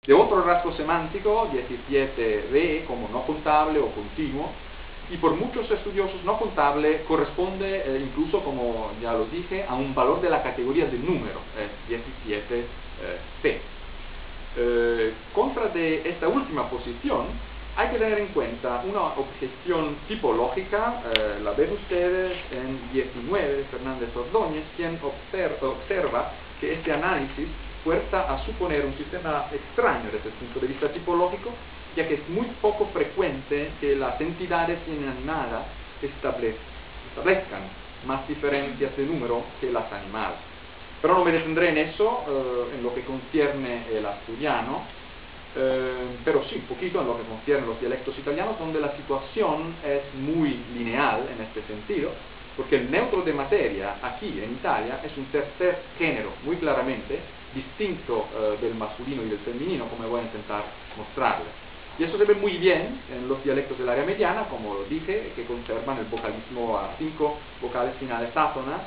De otro rasgo semántico, 17b como no contable o continuo, y por muchos estudiosos no contable corresponde incluso, como ya lo dije, a un valor de la categoría de número, 17c. Contra de esta última posición, hay que tener en cuenta una objeción tipológica, la ven ustedes en 19 de Fernández Ordóñez, quien observa que este análisis fuerza a suponer un sistema extraño desde el punto de vista tipológico, ya que es muy poco frecuente que las entidades inanimadas establezcan más diferencias de número que las animales. Pero no me detendré en eso, en lo que concierne el asturiano, pero sí, un poquito en lo que concierne los dialectos italianos, donde la situación es muy lineal en este sentido, porque el neutro de materia aquí en Italia es un tercer género, muy claramente, distinto del masculino y del femenino, como voy a intentar mostrarles. Y eso se ve muy bien en los dialectos del área mediana, como lo dije, que conservan el vocalismo a 5 vocales finales átonas,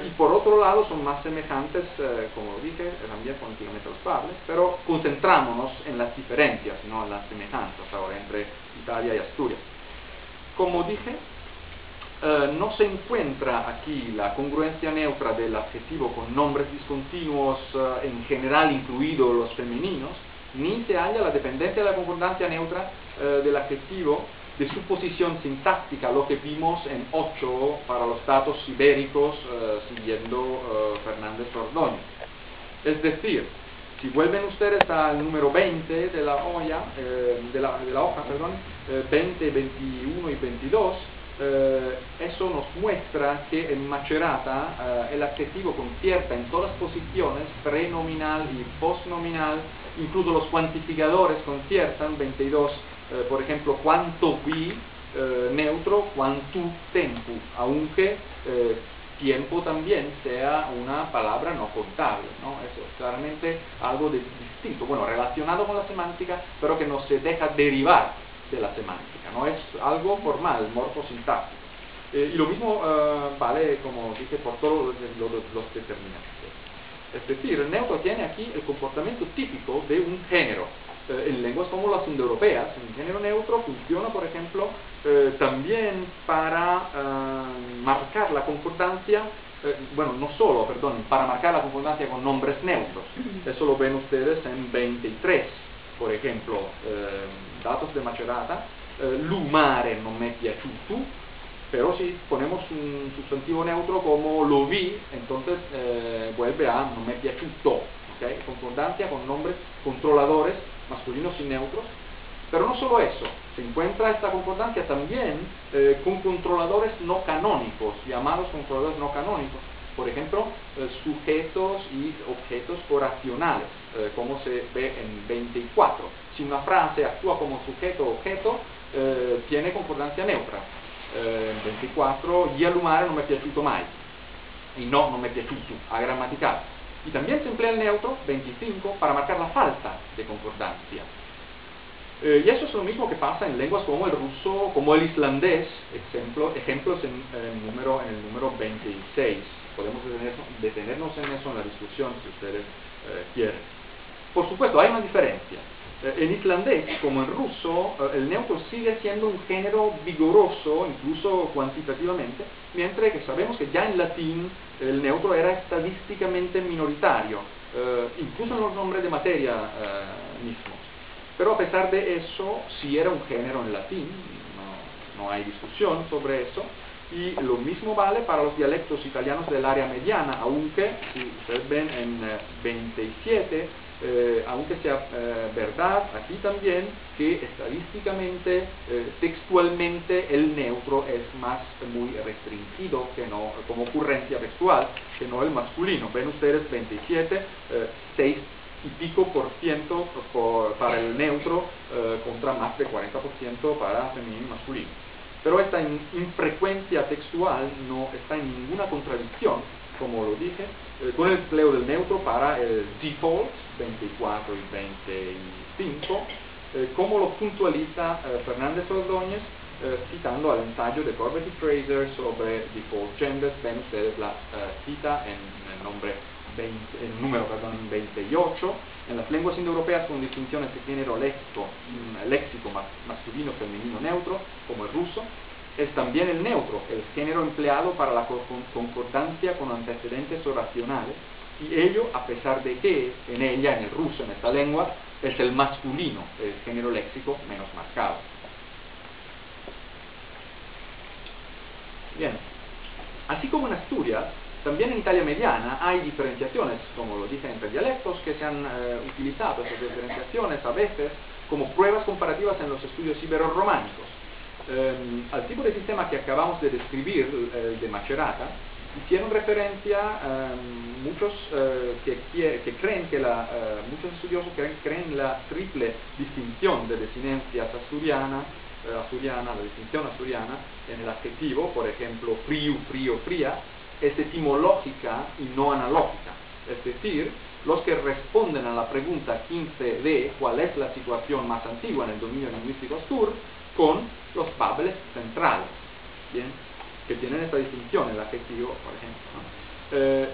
y por otro lado son más semejantes, como lo dije, también fonéticamente a los pables, pero concentrámonos en las diferencias, no en las semejanzas ahora entre Italia y Asturias. Como dije, no se encuentra aquí la congruencia neutra del adjetivo con nombres discontinuos en general, incluidos los femeninos, ni se halla la dependencia de la concordancia neutra del adjetivo de su posición sintáctica, lo que vimos en 8 para los datos ibéricos, siguiendo Fernández Ordóñez. Es decir, si vuelven ustedes al número 20 de la hoja, 20, 21 y 22, eso nos muestra que en Macerata el adjetivo concierta en todas las posiciones, prenominal y postnominal, incluso los cuantificadores conciertan, 22, por ejemplo, quanto vi, neutro, quantu tempus, aunque tiempo también sea una palabra no contable, ¿no? Eso es claramente algo distinto, bueno, relacionado con la semántica, pero que no se deja derivar de la semántica, no es algo formal, morfosintáctico. Y lo mismo vale, como dije, por todos los determinantes. Es decir, el neutro tiene aquí el comportamiento típico de un género. En lenguas como las indoeuropeas, un género neutro funciona, por ejemplo, también para marcar la concordancia, no solo, para marcar la concordancia con nombres neutros. Eso lo ven ustedes en 23, por ejemplo, datos de Macerata, lumare non m'è piaciuto, pero si ponemos un sustantivo neutro como lo vi, entonces vuelve a non m'è piaciuto, ¿okay? Concordancia con nombres controladores masculinos y neutros. Pero no solo eso, se encuentra esta concordancia también con controladores no canónicos, llamados controladores no canónicos. Por ejemplo, sujetos y objetos oracionales, como se ve en 24. Si una frase actúa como sujeto o objeto, tiene concordancia neutra. En 24, gli allumare non mi è piaciuto mai, y no mi è piaciuto, a grammaticale. Y también se emplea el neutro, 25, para marcar la falta de concordancia. Y eso es lo mismo que pasa en lenguas como el ruso, como el islandés, ejemplos en el número 26. Podemos detenernos en eso en la discusión si ustedes quieren. Por supuesto, hay una diferencia. En islandés, como en ruso, el neutro sigue siendo un género vigoroso, incluso cuantitativamente, mientras que sabemos que ya en latín el neutro era estadísticamente minoritario, incluso en los nombres de materia mismos. Pero a pesar de eso, sí era un género en latín, no hay discusión sobre eso, y lo mismo vale para los dialectos italianos del área mediana, aunque, si ustedes ven en 27, aunque sea verdad aquí también que estadísticamente, textualmente el neutro es más muy restringido que no, como ocurrencia textual, que no el masculino. Ven ustedes 27, 6 y pico por ciento para el neutro contra más de 40% para femenino y masculino. Pero esta infrecuencia textual no está en ninguna contradicción, como lo dije, con el empleo del neutro para el default, 24 y 25, como lo puntualiza Fernández Ordóñez, citando al ensayo de Corbett y Fraser sobre default genders. Ven ustedes la cita en el nombre 28. En las lenguas indoeuropeas con distinciones de género léxico masculino, femenino, neutro, como el ruso. Es también el neutro, el género empleado para la concordancia con antecedentes oracionales, y ello a pesar de que en ella, en el ruso, en esta lengua, es el masculino, el género léxico menos marcado. Bien, así como en Asturias, también en Italia mediana hay diferenciaciones, como lo dije, entre dialectos que se han utilizado esas diferenciaciones a veces como pruebas comparativas en los estudios ibero-románicos. Al tipo de sistema que acabamos de describir, de Macerata, hicieron referencia muchos que creen que muchos estudiosos creen la triple distinción de desinencias asturiana, la distinción asturiana en el adjetivo, por ejemplo, frío, frío, fría, es etimológica y no analógica. Es decir, los que responden a la pregunta 15d, ¿cuál es la situación más antigua en el dominio lingüístico astur?, con los pabeles centrales, ¿bien?, que tienen esta distinción, el adjetivo, por ejemplo, ¿no?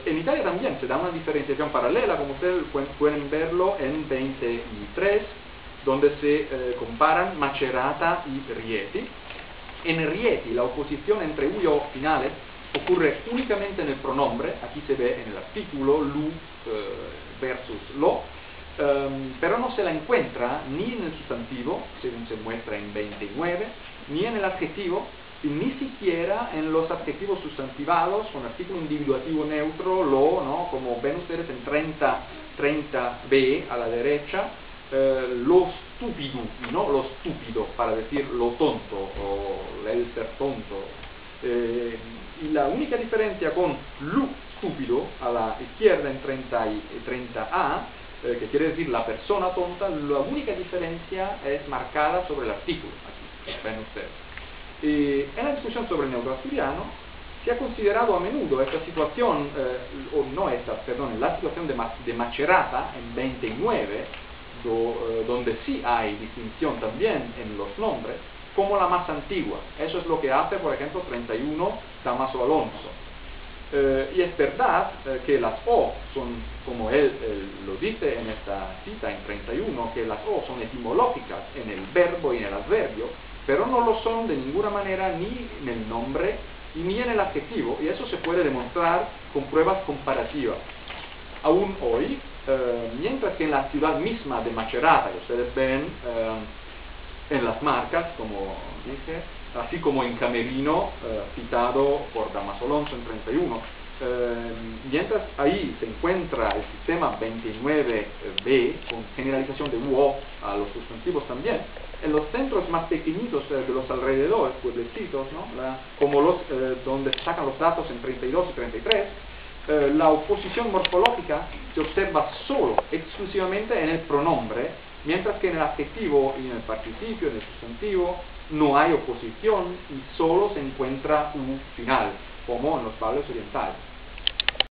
En Italia también se da una diferenciación paralela, como ustedes pueden verlo en 23, donde se comparan Macerata y Rieti. En Rieti la oposición entre u y o finales ocurre únicamente en el pronombre, aquí se ve en el artículo lu versus lo, pero no se la encuentra ni en el sustantivo, según se muestra en 29, ni en el adjetivo, y ni siquiera en los adjetivos sustantivados con artículo individuativo neutro, lo, ¿no?, como ven ustedes en 30b a la derecha, lo stúpido, y no lo estúpido, para decir lo tonto o el ser tonto. Y la única diferencia con lu estúpido a la izquierda en 30a, que quiere decir la persona tonta, la única diferencia es marcada sobre el artículo, aquí ven ustedes. En la discusión sobre el neoasturiano se ha considerado a menudo esta situación, la situación de Macerata en 29, donde sí hay distinción también en los nombres, como la más antigua. Eso es lo que hace, por ejemplo, 31 Damaso Alonso. Y es verdad que las O son, como él lo dice en esta cita en 31, que las O son etimológicas en el verbo y en el adverbio, pero no lo son de ninguna manera ni en el nombre y ni en el adjetivo, y eso se puede demostrar con pruebas comparativas. Aún hoy, mientras que en la ciudad misma de Macerata, que ustedes ven en las marcas, como dije, así como en Camerino, citado por Damaso Alonso en 31, mientras ahí se encuentra el sistema 29b con generalización de UO a los sustantivos también, en los centros más pequeñitos de los alrededores, pueblecitos, ¿no?, como los donde se sacan los datos en 32 y 33, la oposición morfológica se observa solo, exclusivamente en el pronombre, mientras que en el adjetivo y en el participio, en el sustantivo, no hay oposición y solo se encuentra un final, como en los pabeles orientales.